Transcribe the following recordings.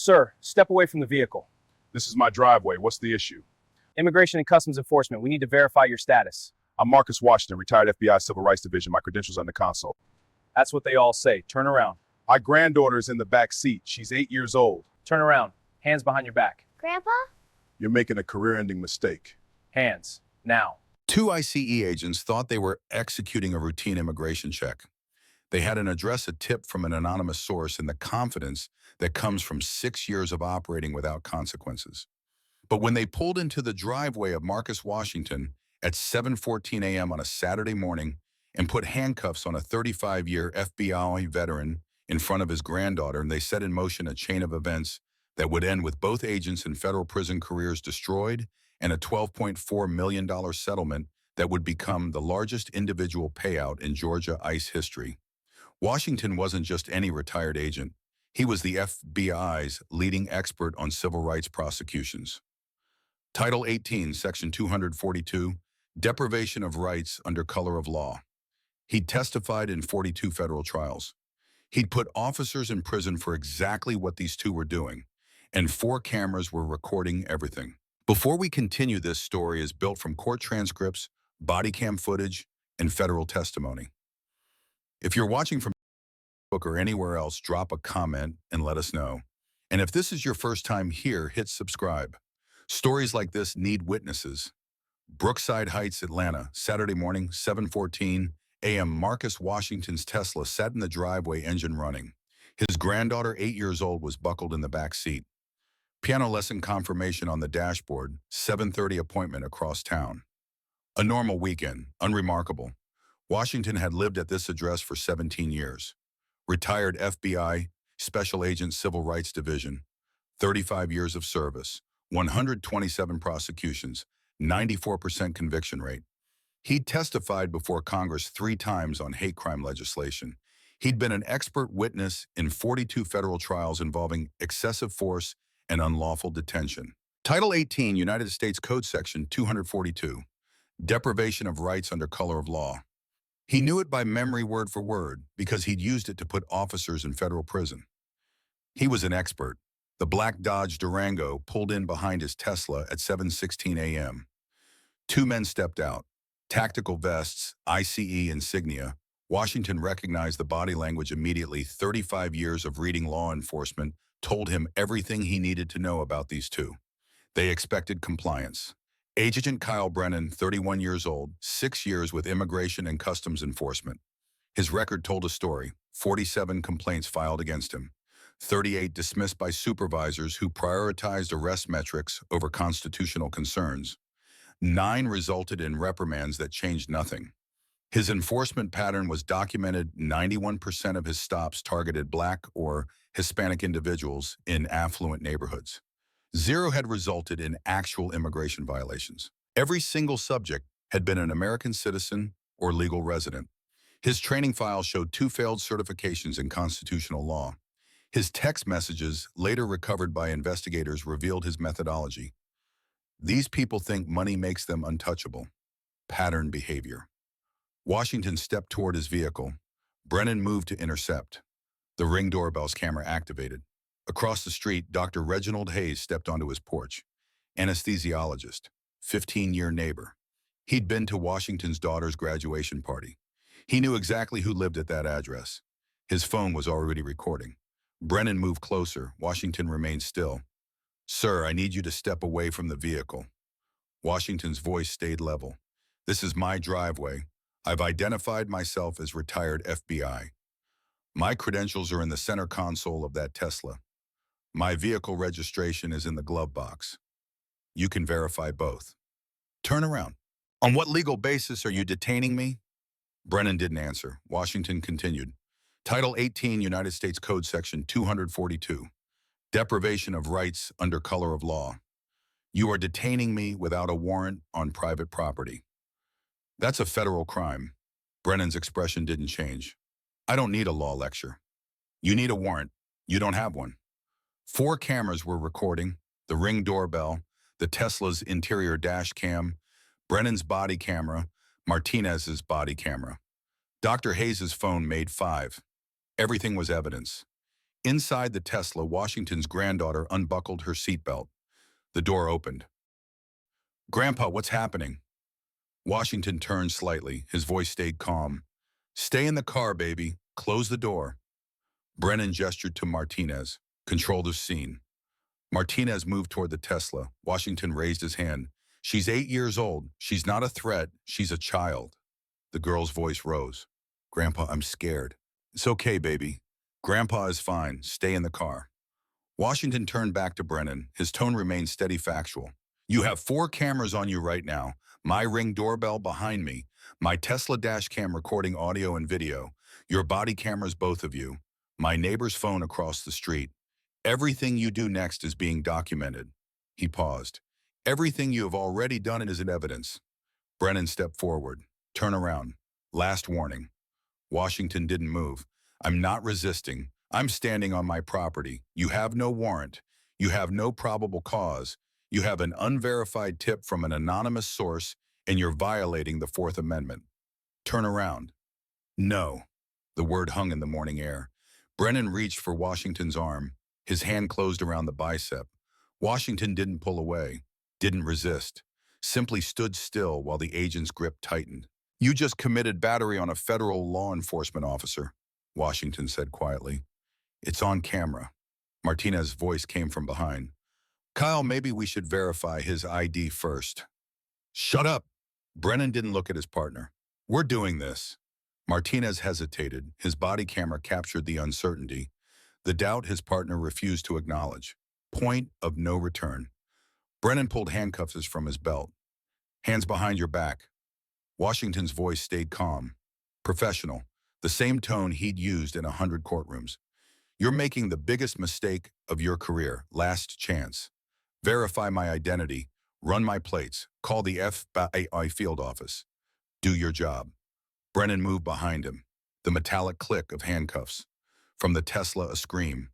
Sir, step away from the vehicle. This is my driveway. What's the issue? Immigration and Customs Enforcement, we need to verify your status. I'm Marcus Washington, retired FBI Civil Rights Division. My credentials are in the console. That's what they all say. Turn around. My granddaughter is in the back seat. She's 8 years old. Turn around. Hands behind your back. Grandpa? You're making a career-ending mistake. Hands. Now. Two ICE agents thought they were executing a routine immigration check. They had an address a tip from an anonymous source in the confidence that comes from 6 years of operating without consequences. But when they pulled into the driveway of Marcus Washington at 7:14 a.m. on a Saturday morning and put handcuffs on a 35-year FBI veteran in front of his granddaughter, and they set in motion a chain of events that would end with both agents in federal prison careers destroyed and a $12.4 million settlement that would become the largest individual payout in Georgia ICE history. Washington wasn't just any retired agent. He was the FBI's leading expert on civil rights prosecutions. Title 18, Section 242, Deprivation of Rights under Color of Law. He'd testified in 42 federal trials. He'd put officers in prison for exactly what these two were doing, and 4 cameras were recording everything. Before we continue, this story is built from court transcripts, body cam footage, and federal testimony. If you're watching from Facebook or anywhere else, drop a comment and let us know. And if this is your first time here, hit subscribe. Stories like this need witnesses. Brookside Heights, Atlanta, Saturday morning, 7:14 a.m. Marcus Washington's Tesla sat in the driveway, engine running. His granddaughter, 8 years old, was buckled in the back seat. Piano lesson confirmation on the dashboard, 7:30 appointment across town. A normal weekend, unremarkable. Washington had lived at this address for 17 years. Retired FBI, Special Agent Civil Rights Division, 35 years of service, 127 prosecutions, 94% conviction rate. He'd testified before Congress 3 times on hate crime legislation. He'd been an expert witness in 42 federal trials involving excessive force and unlawful detention. Title 18, United States Code Section 242, Deprivation of Rights under Color of Law. He knew it by memory word for word because he'd used it to put officers in federal prison. He was an expert. The black Dodge Durango pulled in behind his Tesla at 7:16 a.m. 2 men stepped out. Tactical vests, ICE insignia. Washington recognized the body language immediately. 35 years of reading law enforcement told him everything he needed to know about these two. They expected compliance. Agent Kyle Brennan, 31 years old, 6 years with Immigration and Customs Enforcement. His record told a story: 47 complaints filed against him, 38 dismissed by supervisors who prioritized arrest metrics over constitutional concerns. 9 resulted in reprimands that changed nothing. His enforcement pattern was documented. 91% of his stops targeted Black or Hispanic individuals in affluent neighborhoods. 0 had resulted in actual immigration violations. Every single subject had been an American citizen or legal resident. His training file showed 2 failed certifications in constitutional law. His text messages, later recovered by investigators, revealed his methodology. These people think money makes them untouchable. Pattern behavior. Washington stepped toward his vehicle. Brennan moved to intercept. The Ring doorbell's camera activated. Across the street, Dr. Reginald Hayes stepped onto his porch. Anesthesiologist, 15-year neighbor. He'd been to Washington's daughter's graduation party. He knew exactly who lived at that address. His phone was already recording. Brennan moved closer. Washington remained still. "Sir, I need you to step away from the vehicle." Washington's voice stayed level. "This is my driveway. I've identified myself as retired FBI. My credentials are in the center console of that Tesla. My vehicle registration is in the glove box. You can verify both. Turn around. On what legal basis are you detaining me?" Brennan didn't answer. Washington continued. Title 18, United States Code Section 242, Deprivation of Rights under Color of Law. You are detaining me without a warrant on private property. That's a federal crime. Brennan's expression didn't change. I don't need a law lecture. You need a warrant. You don't have one. 4 cameras were recording: the Ring doorbell, the Tesla's interior dash cam, Brennan's body camera, Martinez's body camera. Dr. Hayes' phone made 5. Everything was evidence. Inside the Tesla, Washington's granddaughter unbuckled her seatbelt. The door opened. "Grandpa, what's happening?" Washington turned slightly. His voice stayed calm. "Stay in the car, baby. Close the door." Brennan gestured to Martinez. "Control the scene." Martinez moved toward the Tesla. Washington raised his hand. "She's 8 years old. She's not a threat. She's a child." The girl's voice rose. "Grandpa, I'm scared." "It's okay, baby. Grandpa is fine. Stay in the car." Washington turned back to Brennan. His tone remained steady, factual. "You have 4 cameras on you right now. My Ring doorbell behind me. My Tesla dash cam recording audio and video. Your body cameras, both of you. My neighbor's phone across the street. Everything you do next is being documented." He paused. "Everything you have already done is in evidence." Brennan stepped forward. "Turn around. Last warning." Washington didn't move. "I'm not resisting. I'm standing on my property. You have no warrant. You have no probable cause. You have an unverified tip from an anonymous source, and you're violating the Fourth Amendment. Turn around." "No." The word hung in the morning air. Brennan reached for Washington's arm. His hand closed around the bicep. Washington didn't pull away, didn't resist, simply stood still while the agent's grip tightened. "You just committed battery on a federal law enforcement officer," Washington said quietly. "It's on camera." Martinez's voice came from behind. "Kyle, maybe we should verify his ID first." "Shut up!" Brennan didn't look at his partner. "We're doing this." Martinez hesitated. His body camera captured the uncertainty, the doubt his partner refused to acknowledge. Point of no return. Brennan pulled handcuffs from his belt. "Hands behind your back." Washington's voice stayed calm, professional, the same tone he'd used in 100 courtrooms. "You're making the biggest mistake of your career. Last chance. Verify my identity. Run my plates. Call the FBI field office. Do your job." Brennan moved behind him. The metallic click of handcuffs. From the Tesla, a scream.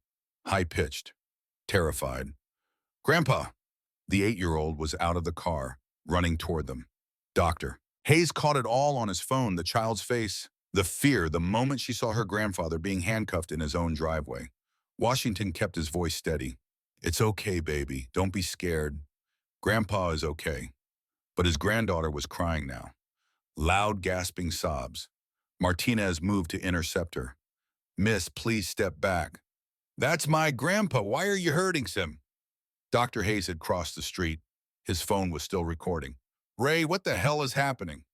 High-pitched. Terrified. "Grandpa!" The 8-year-old was out of the car, running toward them. "Doctor." Hayes caught it all on his phone, the child's face, the fear the moment she saw her grandfather being handcuffed in his own driveway. Washington kept his voice steady. "It's okay, baby. Don't be scared. Grandpa is okay." But his granddaughter was crying now. Loud, gasping sobs. Martinez moved to intercept her. "Miss, please step back." "That's my grandpa. Why are you hurting him?" Dr. Hayes had crossed the street. His phone was still recording. "Ray, what the hell is happening?"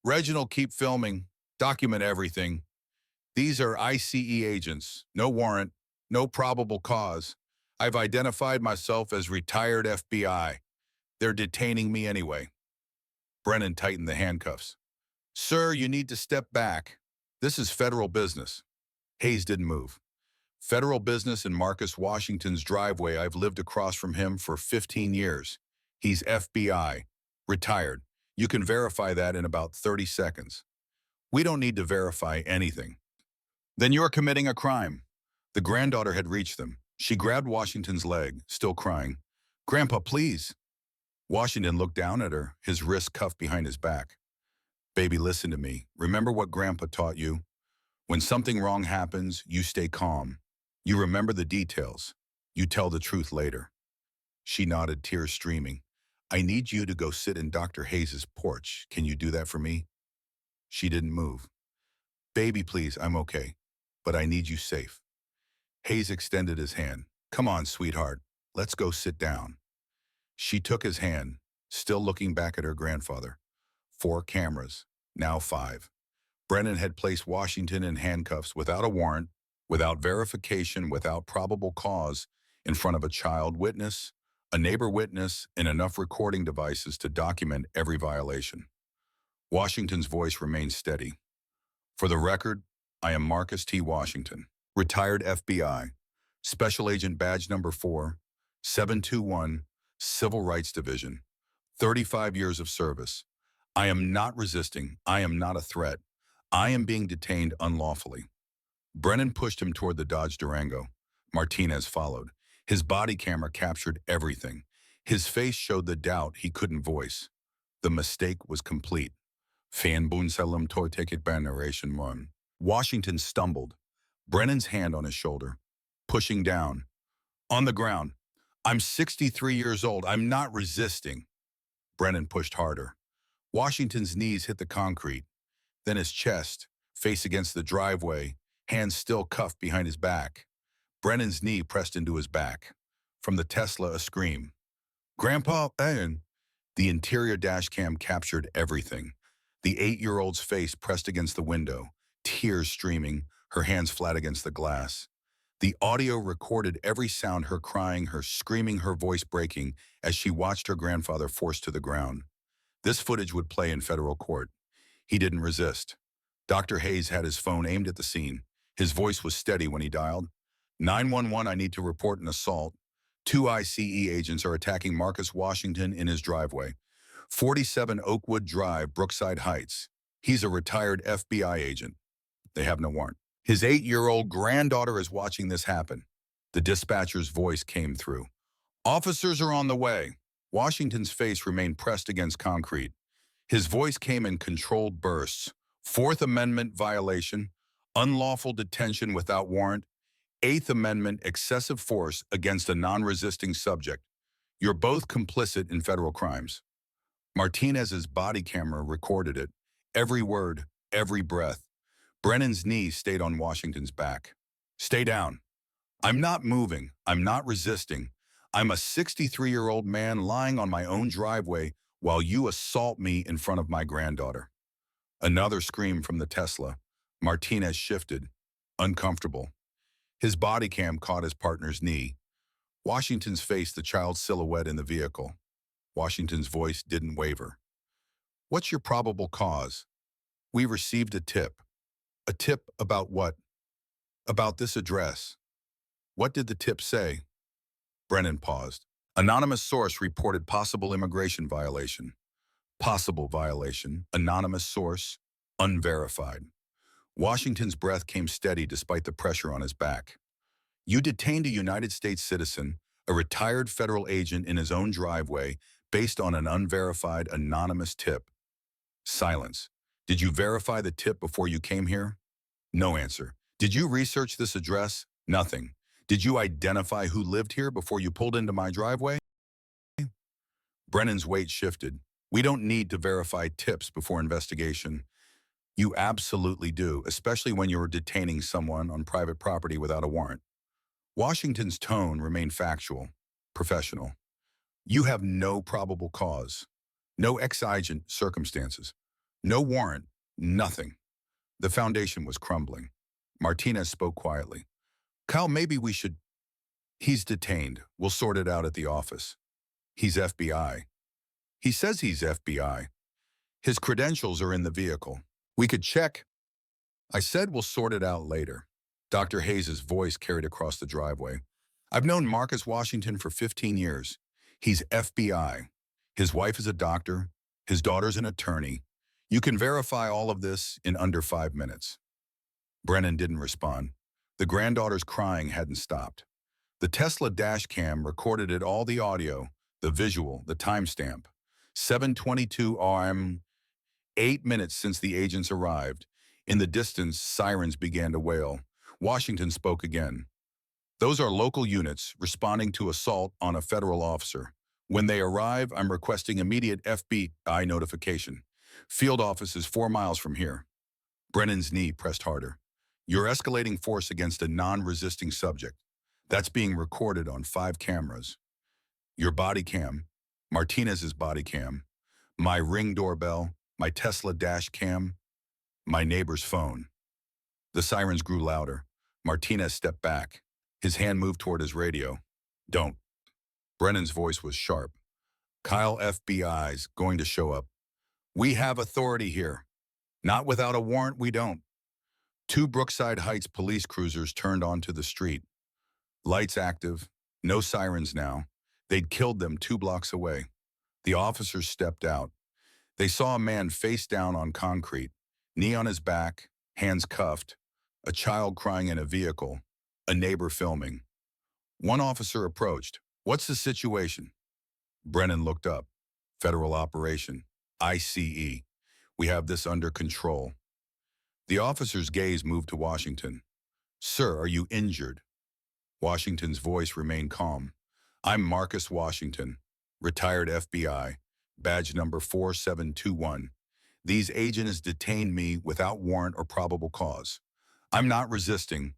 "Reginald, keep filming. Document everything. These are ICE agents. No warrant. No probable cause. I've identified myself as retired FBI. They're detaining me anyway." Brennan tightened the handcuffs. "Sir, you need to step back. This is federal business." Hayes didn't move. "Federal business in Marcus Washington's driveway. I've lived across from him for 15 years. He's FBI. Retired. You can verify that in about 30 seconds. We don't need to verify anything." "Then you're committing a crime." The granddaughter had reached them. She grabbed Washington's leg, still crying. "Grandpa, please." Washington looked down at her, his wrist cuffed behind his back. "Baby, listen to me. Remember what Grandpa taught you? When something wrong happens, you stay calm. You remember the details. You tell the truth later." She nodded, tears streaming. "I need you to go sit in Dr. Hayes' porch. Can you do that for me?" She didn't move. "Baby, please, I'm okay. But I need you safe." Hayes extended his hand. "Come on, sweetheart. Let's go sit down." She took his hand, still looking back at her grandfather. 4 cameras, now 5. Brennan had placed Washington in handcuffs without a warrant, without verification, without probable cause, in front of a child witness, a neighbor witness, and enough recording devices to document every violation. Washington's voice remained steady. "For the record, I am Marcus T. Washington, retired FBI, Special Agent Badge Number 4, 721, Civil Rights Division, 35 years of service. I am not resisting. I am not a threat. I am being detained unlawfully." Brennan pushed him toward the Dodge Durango. Martinez followed. His body camera captured everything. His face showed the doubt he couldn't voice. The mistake was complete. "Fan bunsalum toitekit ban narration one." Washington stumbled. Brennan's hand on his shoulder. pushing down. On the ground. I'm 63 years old. I'm not resisting. Brennan pushed harder. Washington's knees hit the concrete, then his chest, face against the driveway, hands still cuffed behind his back. Brennan's knee pressed into his back. From the Tesla, a scream. Grandpa, and the interior dash cam captured everything. The 8-year-old's face pressed against the window, tears streaming, her hands flat against the glass. The audio recorded every sound, her crying, her screaming, her voice breaking as she watched her grandfather forced to the ground. This footage would play in federal court. He didn't resist. Dr. Hayes had his phone aimed at the scene. His voice was steady when he dialed. 911, I need to report an assault. 2 ICE agents are attacking Marcus Washington in his driveway. 47 Oakwood Drive, Brookside Heights. He's a retired FBI agent. They have no warrant. His 8-year-old granddaughter is watching this happen. The dispatcher's voice came through. Officers are on the way. Washington's face remained pressed against concrete. His voice came in controlled bursts. Fourth Amendment violation, unlawful detention without warrant, Eighth Amendment excessive force against a non-resisting subject. You're both complicit in federal crimes. Martinez's body camera recorded it. Every word, every breath. Brennan's knees stayed on Washington's back. Stay down. I'm not moving. I'm not resisting. I'm a 63-year-old man lying on my own driveway while you assault me in front of my granddaughter. Another scream from the Tesla. Martinez shifted, uncomfortable. His body cam caught his partner's knee. Washington's face, the child's silhouette in the vehicle. Washington's voice didn't waver. What's your probable cause? We received a tip. A tip about what? About this address. What did the tip say? Brennan paused. Anonymous source reported possible immigration violation. Possible violation. Anonymous source. Unverified. Washington's breath came steady despite the pressure on his back. You detained a United States citizen, a retired federal agent in his own driveway, based on an unverified anonymous tip. Silence. Did you verify the tip before you came here? No answer. Did you research this address? Nothing. Did you identify who lived here before you pulled into my driveway? Brennan's weight shifted. We don't need to verify tips before investigation. You absolutely do, especially when you're detaining someone on private property without a warrant. Washington's tone remained factual, professional. You have no probable cause, no exigent circumstances, no warrant, nothing. The foundation was crumbling. Martinez spoke quietly. Kyle, maybe we should... He's detained. We'll sort it out at the office. He's FBI. He says he's FBI. His credentials are in the vehicle. We could check. I said we'll sort it out later. Dr. Hayes' voice carried across the driveway. I've known Marcus Washington for 15 years. He's FBI. His wife is a doctor. His daughter's an attorney. You can verify all of this in under 5 minutes. Brennan didn't respond. The granddaughter's crying hadn't stopped. The Tesla dash cam recorded it, all the audio, the visual, the timestamp. 7:22 a.m., 8 minutes since the agents arrived. In the distance, sirens began to wail. Washington spoke again. Those are local units responding to assault on a federal officer. When they arrive, I'm requesting immediate FBI notification. Field office is 4 miles from here. Brennan's knee pressed harder. You're escalating force against a non-resisting subject. That's being recorded on 5 cameras. Your body cam, Martinez's body cam, my Ring doorbell, my Tesla dash cam, my neighbor's phone. The sirens grew louder. Martinez stepped back. His hand moved toward his radio. Don't. Brennan's voice was sharp. Kyle, FBI's going to show up. We have authority here. Not without a warrant, we don't. 2 Brookside Heights police cruisers turned onto the street. Lights active, no sirens now. They'd killed them 2 blocks away. The officers stepped out. They saw a man face down on concrete, knee on his back, hands cuffed, a child crying in a vehicle, a neighbor filming. One officer approached. What's the situation? Brennan looked up. Federal operation. ICE. We have this under control. The officer's gaze moved to Washington. Sir, are you injured? Washington's voice remained calm. I'm Marcus Washington, retired FBI, badge number 4721. These agents detained me without warrant or probable cause. I'm not resisting.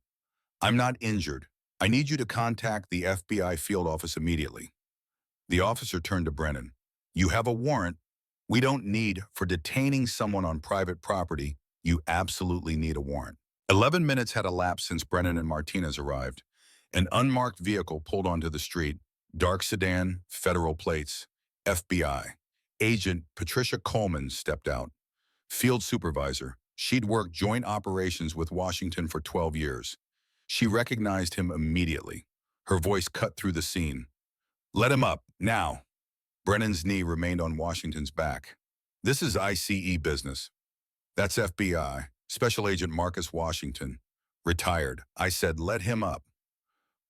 I'm not injured. I need you to contact the FBI field office immediately. The officer turned to Brennan. You have a warrant. We don't need for detaining someone on private property. You absolutely need a warrant. 11 minutes had elapsed since Brennan and Martinez arrived. An unmarked vehicle pulled onto the street. Dark sedan, federal plates, FBI. Agent Patricia Coleman stepped out. Field supervisor. She'd worked joint operations with Washington for 12 years. She recognized him immediately. Her voice cut through the scene. Let him up, now. Brennan's knee remained on Washington's back. This is ICE business. That's FBI. Special Agent Marcus Washington. Retired. I said, let him up.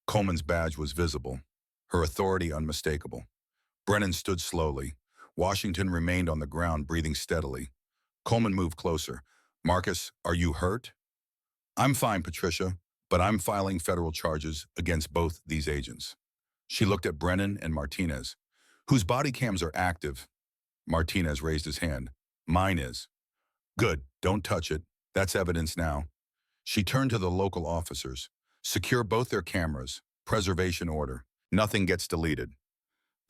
Coleman's badge was visible. Her authority unmistakable. Brennan stood slowly. Washington remained on the ground, breathing steadily. Coleman moved closer. Marcus, are you hurt? I'm fine, Patricia, but I'm filing federal charges against both these agents. She looked at Brennan and Martinez, whose body cams are active. Martinez raised his hand. Mine is. Good, don't touch it. That's evidence now. She turned to the local officers. Secure both their cameras. Preservation order. Nothing gets deleted.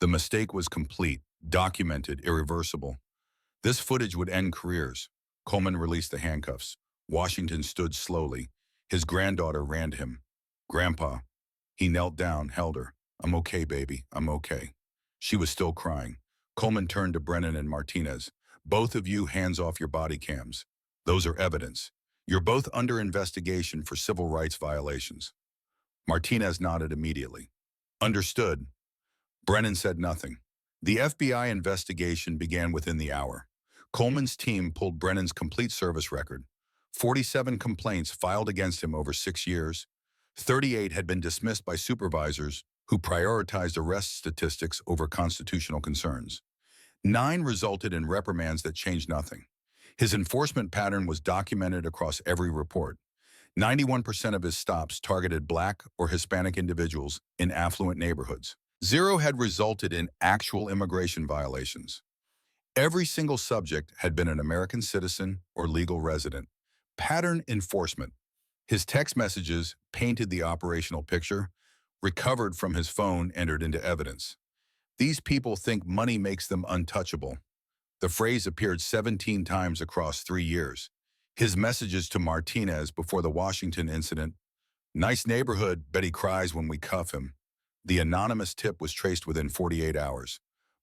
The mistake was complete, documented, irreversible. This footage would end careers. Coleman released the handcuffs. Washington stood slowly. His granddaughter ran to him. Grandpa. He knelt down, held her. I'm okay, baby. I'm okay. She was still crying. Coleman turned to Brennan and Martinez. Both of you hands off your body cams. Those are evidence. You're both under investigation for civil rights violations. Martinez nodded immediately. Understood. Brennan said nothing. The FBI investigation began within the hour. Coleman's team pulled Brennan's complete service record. 47 complaints filed against him over 6 years. 38 had been dismissed by supervisors who prioritized arrest statistics over constitutional concerns. 9 resulted in reprimands that changed nothing. His enforcement pattern was documented across every report. 91% of his stops targeted Black or Hispanic individuals in affluent neighborhoods. 0 had resulted in actual immigration violations. Every single subject had been an American citizen or legal resident. Pattern enforcement. His text messages painted the operational picture. Recovered from his phone entered into evidence. These people think money makes them untouchable. The phrase appeared 17 times across 3 years. His messages to Martinez before the Washington incident. Nice neighborhood, bet he cries when we cuff him. The anonymous tip was traced within 48 hours.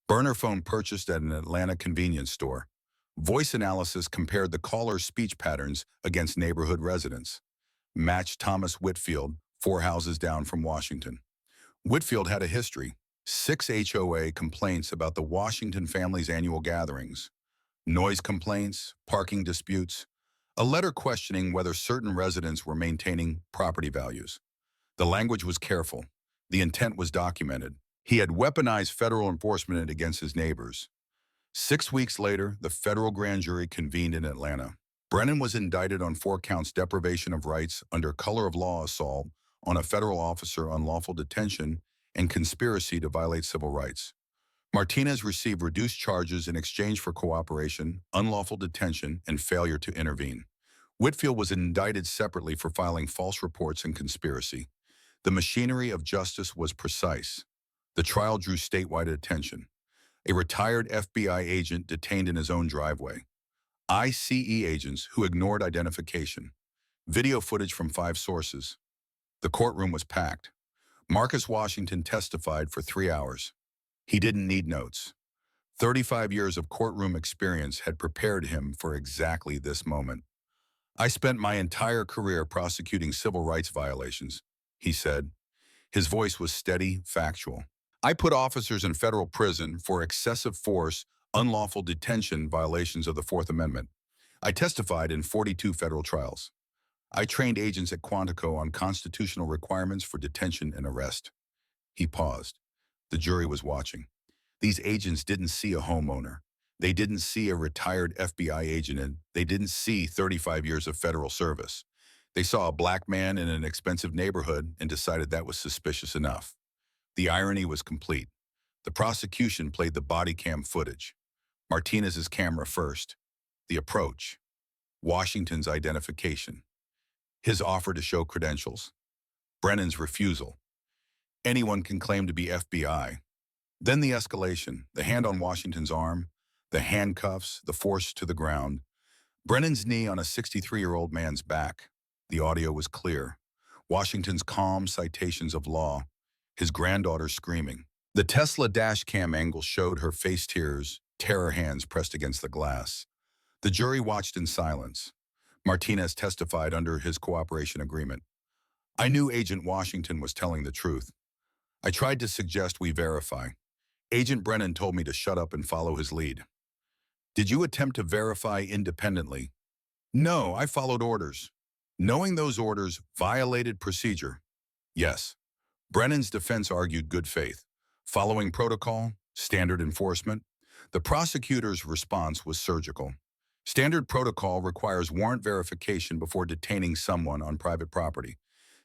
Burner phone purchased at an Atlanta convenience store. Voice analysis compared the caller's speech patterns against neighborhood residents. Matched Thomas Whitfield, 4 houses down from Washington. Whitfield had a history. 6 HOA complaints about the Washington family's annual gatherings. Noise complaints, parking disputes. A letter questioning whether certain residents were maintaining property values. The language was careful. The intent was documented. He had weaponized federal enforcement against his neighbors. 6 weeks later, the federal grand jury convened in Atlanta. Brennan was indicted on 4 counts: deprivation of rights under color of law assault on a federal officer, unlawful detention, and conspiracy to violate civil rights. Martinez received reduced charges in exchange for cooperation, unlawful detention, and failure to intervene. Whitfield was indicted separately for filing false reports and conspiracy. The machinery of justice was precise. The trial drew statewide attention. A retired FBI agent detained in his own driveway. ICE agents who ignored identification. Video footage from 5 sources. The courtroom was packed. Marcus Washington testified for 3 hours. He didn't need notes. 35 years of courtroom experience had prepared him for exactly this moment. I spent my entire career prosecuting civil rights violations, he said. His voice was steady, factual. I put officers in federal prison for excessive force, unlawful detention violations of the 4th Amendment. I testified in 42 federal trials. I trained agents at Quantico on constitutional requirements for detention and arrest. He paused. The jury was watching. These agents didn't see a homeowner. They didn't see a retired FBI agent, and they didn't see 35 years of federal service. They saw a black man in an expensive neighborhood and decided that was suspicious enough. The irony was complete. The prosecution played the body cam footage. Martinez's camera first. The approach. Washington's identification. His offer to show credentials. Brennan's refusal. Anyone can claim to be FBI. Then the escalation, the hand on Washington's arm, the handcuffs, the force to the ground. Brennan's knee on a 63-year-old man's back. The audio was clear. Washington's calm citations of law. His granddaughter screaming. The Tesla dash cam angle showed her face tears, terror hands pressed against the glass. The jury watched in silence. Martinez testified under his cooperation agreement. I knew Agent Washington was telling the truth. I tried to suggest we verify. Agent Brennan told me to shut up and follow his lead. Did you attempt to verify independently? No, I followed orders. Knowing those orders violated procedure? Yes. Brennan's defense argued good faith. Following protocol, standard enforcement. The prosecutor's response was surgical. Standard protocol requires warrant verification before detaining someone on private property.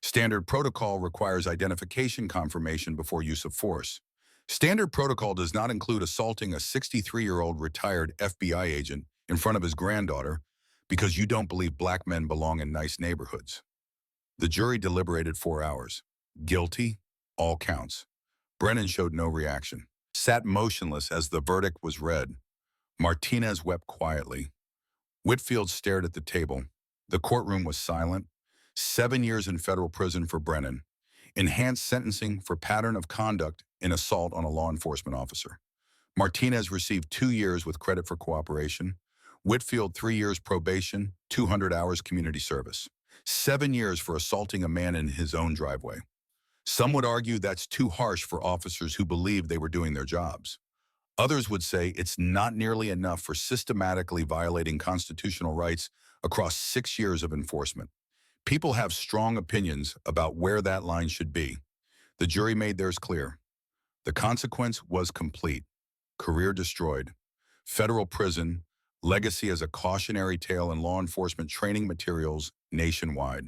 Standard protocol requires identification confirmation before use of force. Standard protocol does not include assaulting a 63-year-old retired FBI agent in front of his granddaughter because you don't believe black men belong in nice neighborhoods. The jury deliberated 4 hours. Guilty, all counts. Brennan showed no reaction, sat motionless as the verdict was read. Martinez wept quietly. Whitfield stared at the table. The courtroom was silent. 7 years in federal prison for Brennan. Enhanced sentencing for pattern of conduct in assault on a law enforcement officer. Martinez received 2 years with credit for cooperation. Whitfield 3 years probation, 200 hours community service. 7 years for assaulting a man in his own driveway. Some would argue that's too harsh for officers who believed they were doing their jobs. Others would say it's not nearly enough for systematically violating constitutional rights across 6 years of enforcement. People have strong opinions about where that line should be. The jury made theirs clear. The consequence was complete. Career destroyed. Federal prison, legacy as a cautionary tale in law enforcement training materials nationwide.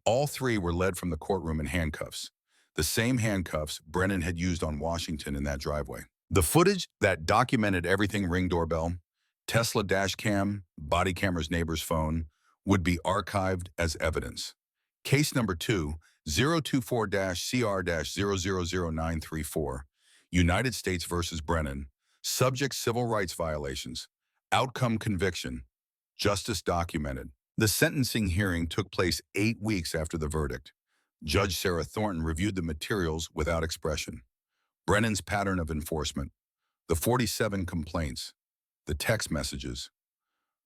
All three were led from the courtroom in handcuffs. The same handcuffs Brennan had used on Washington in that driveway. The footage that documented everything, ring doorbell, Tesla dash cam, body camera's neighbor's phone, would be archived as evidence. Case number 2, 024-CR-000934, United States versus Brennan, subject civil rights violations, outcome conviction, justice documented. The sentencing hearing took place 8 weeks after the verdict. Judge Sarah Thornton reviewed the materials without expression. Brennan's pattern of enforcement, the 47 complaints, the text messages,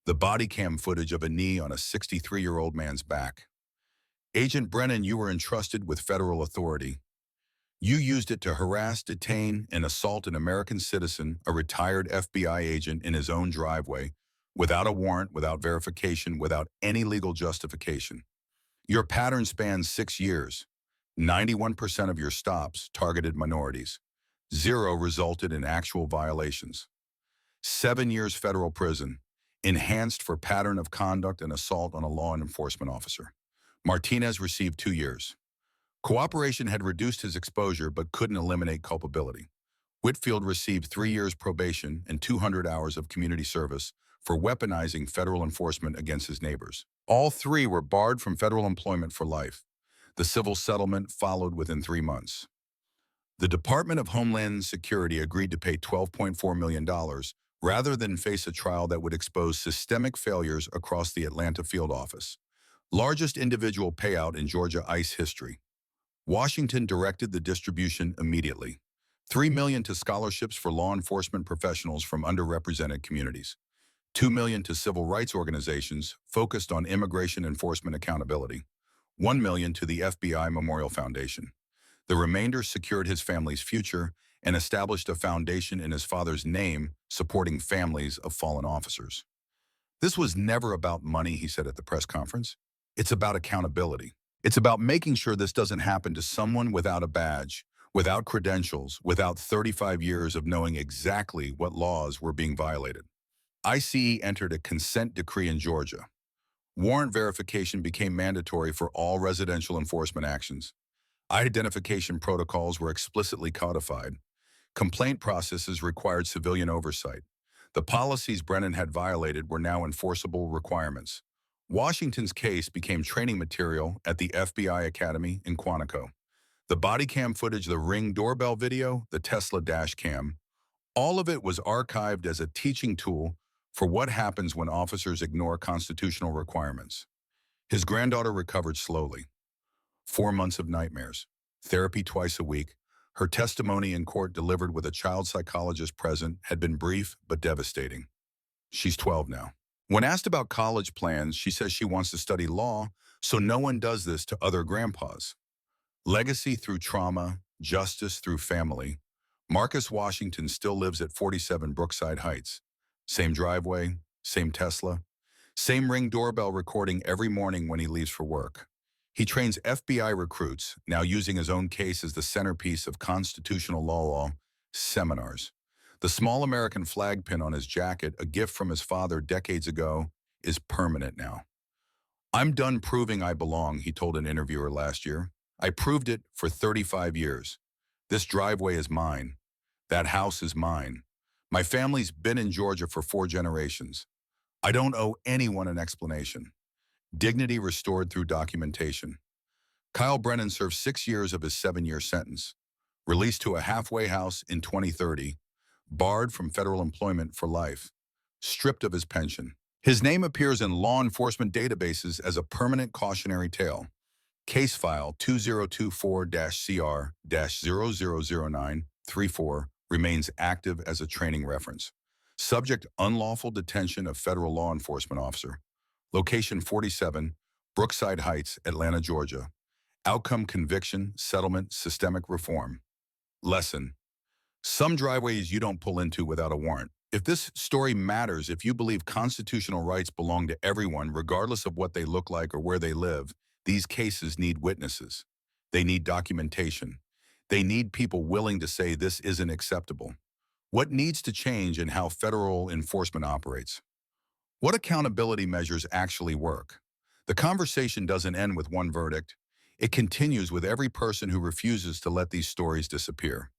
the body cam footage of a knee on a 63-year-old man's back. Agent Brennan, you were entrusted with federal authority. You used it to harass, detain, and assault an American citizen, a retired FBI agent in his own driveway, without a warrant, without verification, without any legal justification. Your pattern spans 6 years. 91% of your stops targeted minorities. 0 resulted in actual violations. 7 years federal prison, enhanced for pattern of conduct and assault on a law enforcement officer. Martinez received 2 years. Cooperation had reduced his exposure but couldn't eliminate culpability. Whitfield received 3 years probation and 200 hours of community service for weaponizing federal enforcement against his neighbors. All 3 were barred from federal employment for life. The civil settlement followed within 3 months. The Department of Homeland Security agreed to pay $12.4 million rather than face a trial that would expose systemic failures across the Atlanta field office. Largest individual payout in Georgia ICE history. Washington directed the distribution immediately. $3 million to scholarships for law enforcement professionals from underrepresented communities. $2 million to civil rights organizations focused on immigration enforcement accountability. $1 million to the FBI Memorial Foundation. The remainder secured his family's future and established a foundation in his father's name supporting families of fallen officers. This was never about money, he said at the press conference. It's about accountability. It's about making sure this doesn't happen to someone without a badge, without credentials, without 35 years of knowing exactly what laws were being violated. ICE entered a consent decree in Georgia. Warrant verification became mandatory for all residential enforcement actions. Identification protocols were explicitly codified. Complaint processes required civilian oversight. The policies Brennan had violated were now enforceable requirements. Washington's case became training material at the FBI Academy in Quantico. The body cam footage, the Ring doorbell video, the Tesla dash cam, all of it was archived as a teaching tool for what happens when officers ignore constitutional requirements. His granddaughter recovered slowly. 4 months of nightmares, therapy twice a week. Her testimony in court delivered with a child psychologist present had been brief but devastating. She's 12 now. When asked about college plans, she says she wants to study law so no one does this to other grandpas. Legacy through trauma, justice through family. Marcus Washington still lives at 47 Brookside Heights. Same driveway, same Tesla, same Ring doorbell recording every morning when he leaves for work. He trains FBI recruits, now using his own case as the centerpiece of constitutional law seminars. The small American flag pin on his jacket, a gift from his father decades ago, is permanent now. "I'm done proving I belong," he told an interviewer last year. "I proved it for 35 years. This driveway is mine. That house is mine. My family's been in Georgia for 4 generations. I don't owe anyone an explanation." Dignity restored through documentation. Kyle Brennan served 6 years of his 7-year sentence. Released to a halfway house in 2030. Barred from federal employment for life. Stripped of his pension. His name appears in law enforcement databases as a permanent cautionary tale. Case file 2024-CR-000934 remains active as a training reference. Subject: unlawful detention of federal law enforcement officer. Location: 47, Brookside Heights, Atlanta, Georgia. Outcome: conviction, settlement, systemic reform. Lesson: some driveways you don't pull into without a warrant. If this story matters, if you believe constitutional rights belong to everyone, regardless of what they look like or where they live, these cases need witnesses. They need documentation. They need people willing to say this isn't acceptable. What needs to change in how federal enforcement operates? What accountability measures actually work? The conversation doesn't end with one verdict. It continues with every person who refuses to let these stories disappear.